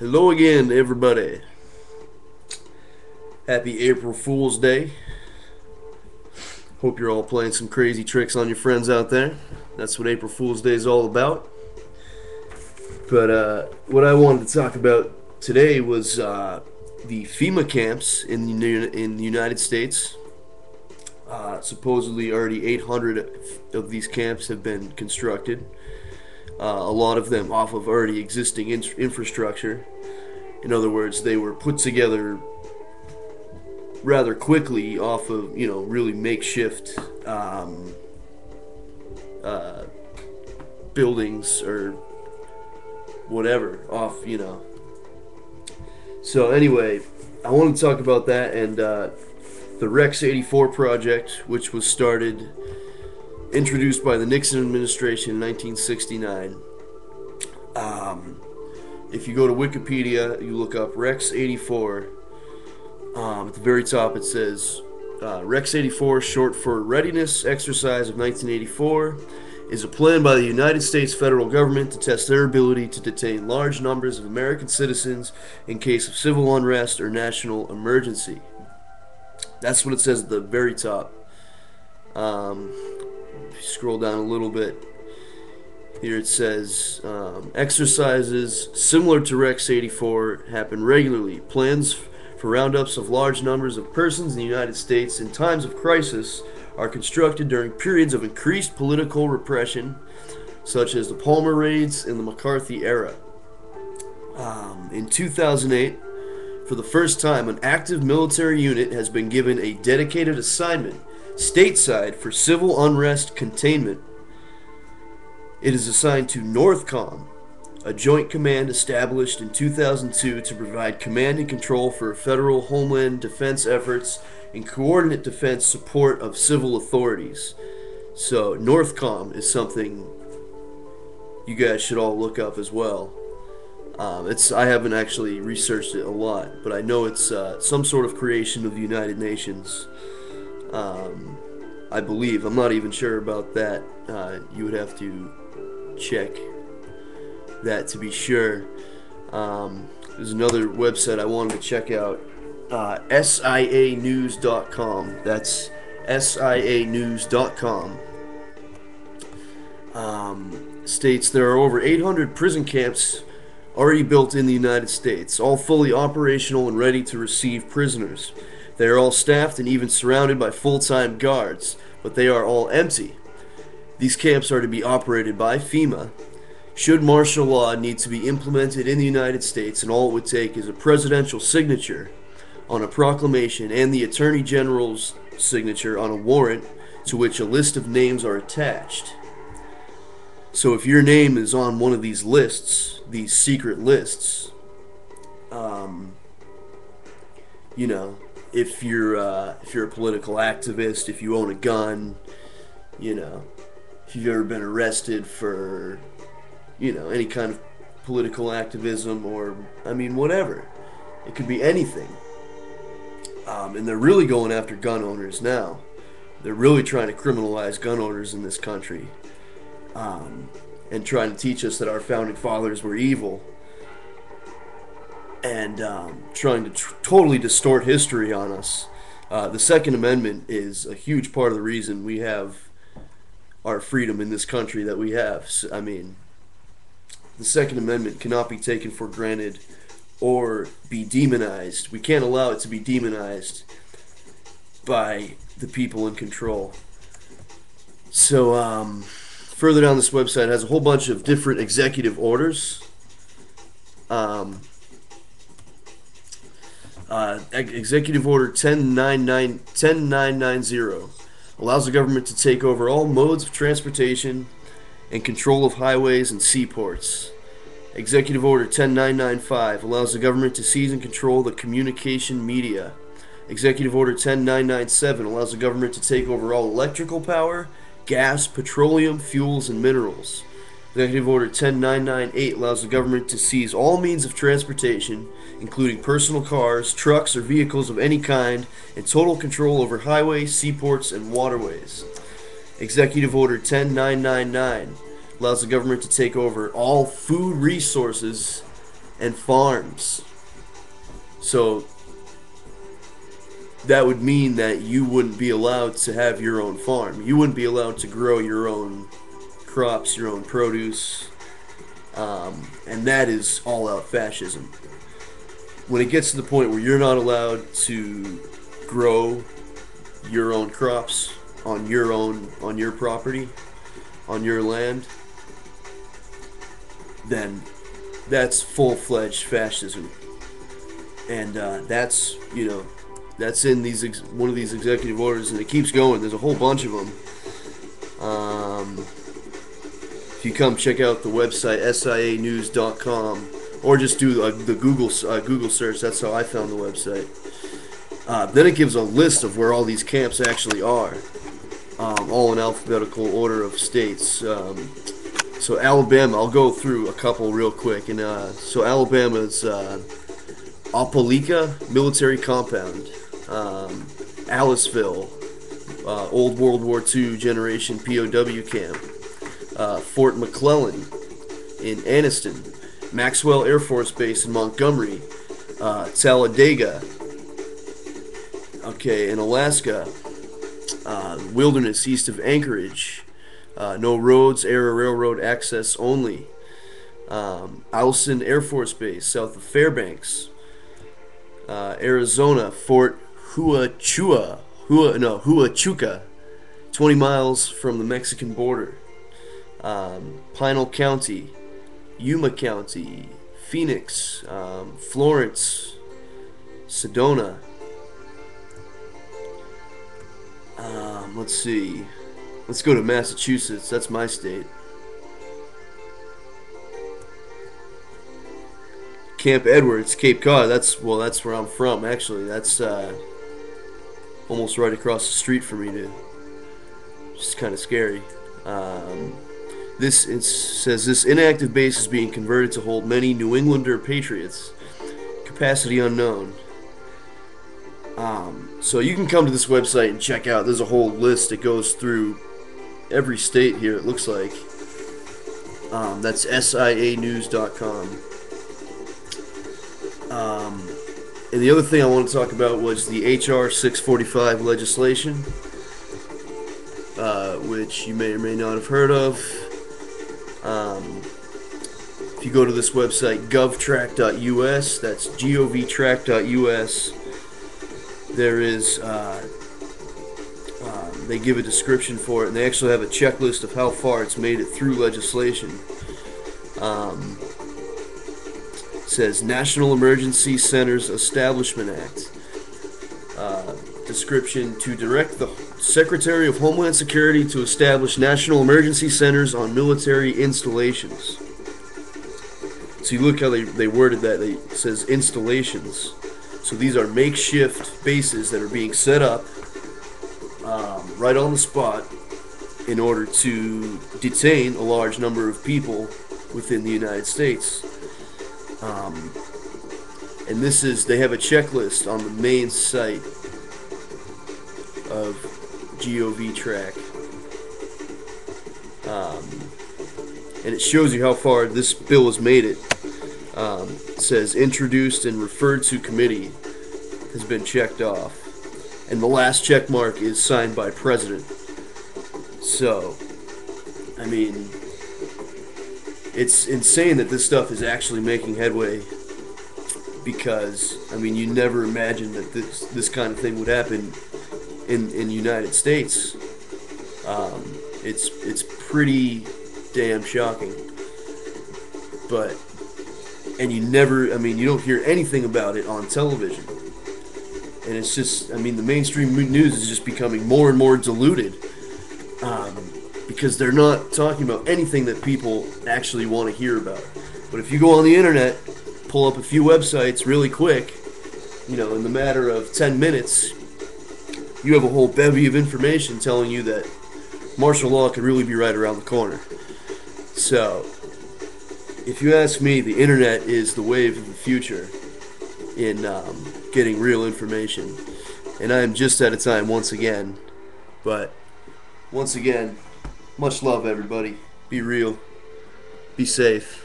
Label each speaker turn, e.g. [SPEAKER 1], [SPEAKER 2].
[SPEAKER 1] Hello again, everybody. Happy April Fool's Day. Hope you're all playing some crazy tricks on your friends out there. That's what April Fool's Day is all about. But what I wanted to talk about today was the FEMA camps in the United States. Supposedly, already 800 of these camps have been constructed. A lot of them off of already existing infrastructure. In other words, they were put together rather quickly off of, really makeshift uh, buildings or whatever off. So anyway, I want to talk about that and the Rex 84 project, which was introduced by the Nixon administration in 1969. If you go to Wikipedia, you look up Rex 84. At the very top, it says Rex 84, short for Readiness Exercise of 1984, is a plan by the United States federal government to test their ability to detain large numbers of American citizens in case of civil unrest or national emergency. That's what it says at the very top. If you scroll down a little bit, here it says exercises similar to Rex 84 happen regularly. Plans for roundups of large numbers of persons in the United States in times of crisis are constructed during periods of increased political repression, such as the Palmer raids and the McCarthy era. In 2008, for the first time, an active military unit has been given a dedicated assignment stateside for civil unrest containment. It is assigned to NORTHCOM, a joint command established in 2002 to provide command and control for federal homeland defense efforts and coordinate defense support of civil authorities. So NORTHCOM is something you guys should all look up as well. I haven't actually researched it a lot, but I know it's some sort of creation of the United Nations. I believe. I'm not even sure about that. You would have to check that to be sure. There's another website I wanted to check out, sianews.com. That's sianews.com. States there are over 800 prison camps already built in the United States, all fully operational and ready to receive prisoners. They are all staffed and even surrounded by full-time guards, but they are all empty. These camps are to be operated by FEMA. Should martial law need to be implemented in the United States, and all it would take is a presidential signature on a proclamation and the Attorney General's signature on a warrant to which a list of names are attached. So if your name is on one of these lists, these secret lists, if you're a political activist, if you own a gun, if you've ever been arrested for, any kind of political activism or, whatever. It could be anything. And they're really going after gun owners now. They're really trying to criminalize gun owners in this country. And trying to teach us that our founding fathers were evil. And trying to totally distort history on us. The Second Amendment is a huge part of the reason we have our freedom in this country that we have. The Second Amendment cannot be taken for granted or be demonized. We can't allow it to be demonized by the people in control. So, further down this website, it has a whole bunch of different executive orders. Executive Order 10990 allows the government to take over all modes of transportation and control of highways and seaports. Executive Order 10995 allows the government to seize and control the communication media. Executive Order 10997 allows the government to take over all electrical power, gas, petroleum, fuels, and minerals. Executive Order 10998 allows the government to seize all means of transportation, including personal cars, trucks, or vehicles of any kind, and total control over highways, seaports, and waterways. Executive Order 10999 allows the government to take over all food resources and farms. So that would mean that you wouldn't be allowed to have your own farm. You wouldn't be allowed to grow your own crops, your own produce, and that is all out fascism. When it gets to the point where you're not allowed to grow your own crops on your property, on your land, then that's full-fledged fascism. And that's that's in one of these executive orders, and it keeps going. There's a whole bunch of them. If you come check out the website sianews.com, or just do the Google search, that's how I found the website. Then it gives a list of where all these camps actually are, all in alphabetical order of states. So Alabama, I'll go through a couple real quick. And so Alabama's Opelika Military Compound, Aliceville, Old World War II generation POW camp, Fort McClellan in Anniston, Maxwell Air Force Base in Montgomery, Talladega, okay, in Alaska, wilderness east of Anchorage, no roads, air or railroad access only, Eielson Air Force Base south of Fairbanks, Arizona, Fort Huachuca, 20 miles from the Mexican border, Pinal County, Yuma County, Phoenix, Florence, Sedona. Let's see. Let's go to Massachusetts. That's my state. Camp Edwards, Cape Cod. That's where I'm from. Actually, that's almost right across the street from me, dude. It's kind of scary. It says this inactive base is being converted to hold many New Englander patriots. Capacity unknown. So you can come to this website and check out. There's a whole list that goes through every state here, it looks like. That's sianews.com. And the other thing I want to talk about was the HR 645 legislation, which you may or may not have heard of. If you go to this website, govtrack.us, that's govtrack.us, there is, they give a description for it, and they actually have a checklist of how far it's made it through legislation. It says National Emergency Centers Establishment Act. Description: to direct the Secretary of Homeland Security to establish national emergency centers on military installations. So you look how they worded that. It says installations. So these are makeshift bases that are being set up right on the spot in order to detain a large number of people within the United States. And they have a checklist on the main site of GovTrack. And it shows you how far this bill has made it. It says introduced and referred to committee has been checked off. And the last check mark is signed by President. So, I mean, it's insane that this stuff is actually making headway, because, I mean, you never imagined that this kind of thing would happen in the United States. It's pretty damn shocking. And you don't hear anything about it on television. And it's just, I mean, the mainstream news is just becoming more and more diluted, because they're not talking about anything that people actually want to hear about. But if you go on the internet, pull up a few websites really quick, in the matter of 10 minutes, you have a whole bevy of information telling you that martial law could really be right around the corner. So, if you ask me, the internet is the wave of the future in getting real information. And I am just out of time once again. But, once again, much love, everybody. Be real. Be safe.